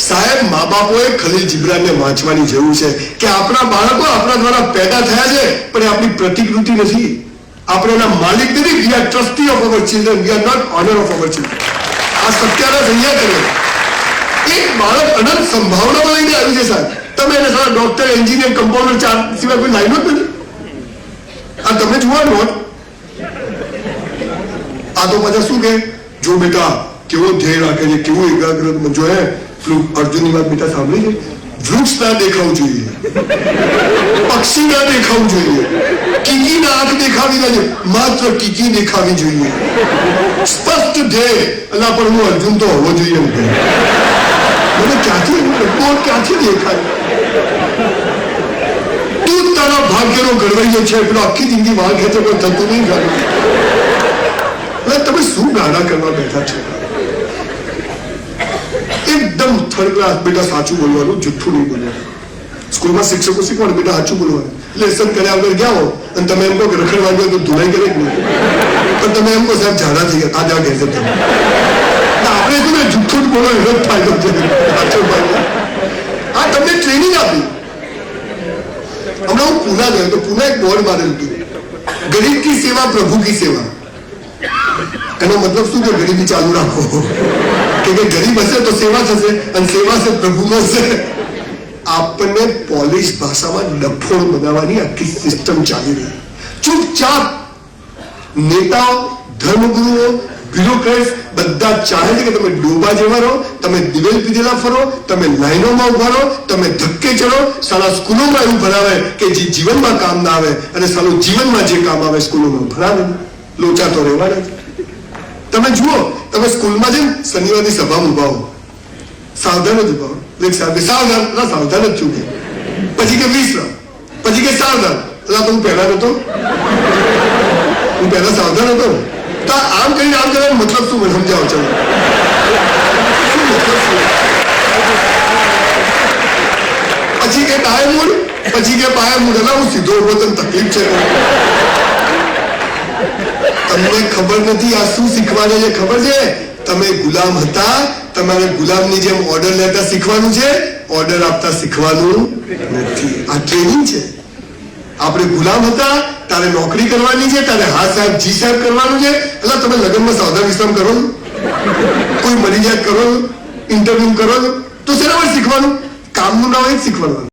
સાહેબ, મા બાપોએ ખલીલ જીબ્રાનને વાંચવાની જરૂર છે કે આપણા બાળકો આપણા દ્વારા પેદા થયા છે, પણ આપણી પ્રતિકૃતિ નથી. આપણે એના માલિક નથી. We are trustee of our children, we are not owner of our children. આ સત્યાનાશ અહીંયા કરે. એક બાળક અનંત સંભાવનાઓ લઈને આવ્યું છે સાહેબ. તમે એને સારા ડોક્ટર, એન્જિનિયર, કમ્પાઉન્ડર ચાર સિવાય કોઈ લાઈનો જ નથી. આ તમે જુઓ નોટ. આ તો પાછા શું કે, જો બેટા કેવો ધ્યેય રાખે છે, કેવું એકાગ્ર. જો હે અર્જુનની વાત બેટા સાંભળી છે. વૃક્ષ ના દેખાવું જોઈએ, પક્ષી ના દેખાવું જોઈએ, કીકી ના આંખ દેખાવી ના જોઈએ, માત્ર કીકી દેખાવી જોઈએ. સ્પષ્ટ ધ્યેય. અલા પણ હું અર્જુન તો હોવો જોઈએ. મને ક્યાંથી દેખાય? તું તારા ભાગ્યનો ગણવાયો છે, પેલો આખી જિંદગી વાળ ખેંચે પણ થતું નહીં. તમે શું ગાડા કરવા બેઠા છો? એકદમ થર્ડ ક્લાસ. બેટા સાચું બોલવાનું, જુઠ્ઠું નહીં બોલવાનું. સ્કૂલમાં શિક્ષકો શીખવાડે બેટા સાચું બોલવાનું. લેસન કર્યા વગર ગયા હો અને તમે એમ કહો કે રખડ વાગ્યો તો ધોલાઈ કરે જ નહીં. પણ તમે એમ કહો સાહેબ ઝાડા થઈ ગયા, આ ઘેર જતા. આપણે શું ને જુઠ્ઠું જ બોલો એનો જ ફાયદો છે. આ તમને ટ્રેનિંગ આપી. હમણાં હું પૂના ગયો તો પૂના એક બોર્ડ મારેલું હતું, ગરીબ કી સેવા પ્રભુ કી સેવા. એનો મતલબ શું કે ગરીબી ચાલુ રાખો, કે ગરીબ હશે તો સેવા થશે, અને સેવા છે પ્રભુ હશે. આપણને પોલિશ ભાષામાં ડફોળ બનાવવાની આખી સિસ્ટમ ચાલી રહી. ચૂપચાપ નેતાઓ, ધર્મગુરુઓ, બ્યુરોક્રેટ્સ બધા ચાહે છે કે તમે ડોબા જેવા રહો, તમે દિવેલ પીધેલા ફરો, તમે લાઈનોમાં ઉભા રહો, તમે ધક્કે ચડો. સાલા સ્કૂલોમાં એવું ભણાવે કે જે જીવનમાં કામ ના આવે, અને સાલું જીવનમાં જે કામ આવે સ્કૂલોમાં ભણાવે. લોચા તો રહેવાના જ. તમે જુઓ, તમે સ્કૂલમાં છે શનિવારની સભામાં ઉભા હો, સાવધાન જ ઉભા હો. સાવધાન સાવધાન જ છું કે પછી કે વિશ્રામ, પછી કે સાવધાન. એટલે તો હું પહેલા નતો, હું પહેલા સાવધાન હતો. તો આમ કરીને આમ કરવાનો મતલબ શું મને સમજાવો? ચાલો પછી કે ડાય મૂડ, પછી કે પાય મૂડ. એટલે હું સીધો ઉભો, તને તકલીફ છે? તમને ખબર નથી આ શું શીખવાડે છે? ખબર છે? તમે ગુલામ હતા, તમારે ગુલામની જેમ ઓર્ડર લેતા શીખવાનું છે, ઓર્ડર આપતા શીખવાનું નથી. આ ટ્રેનિંગ છે. આપણે ગુલામ હતા, તારે નોકરી કરવાની છે, તારે હા સાહેબ જી સાહેબ કરવાનું છે. એટલે તમે લગ્નમાં સાવધાન વિશ્રામ કરો, કોઈ મરી જાય કરો, ઇન્ટરવ્યુ કરો, તો શેના માટે શીખવાનું? કામનું ના હોય જ શીખવાનું.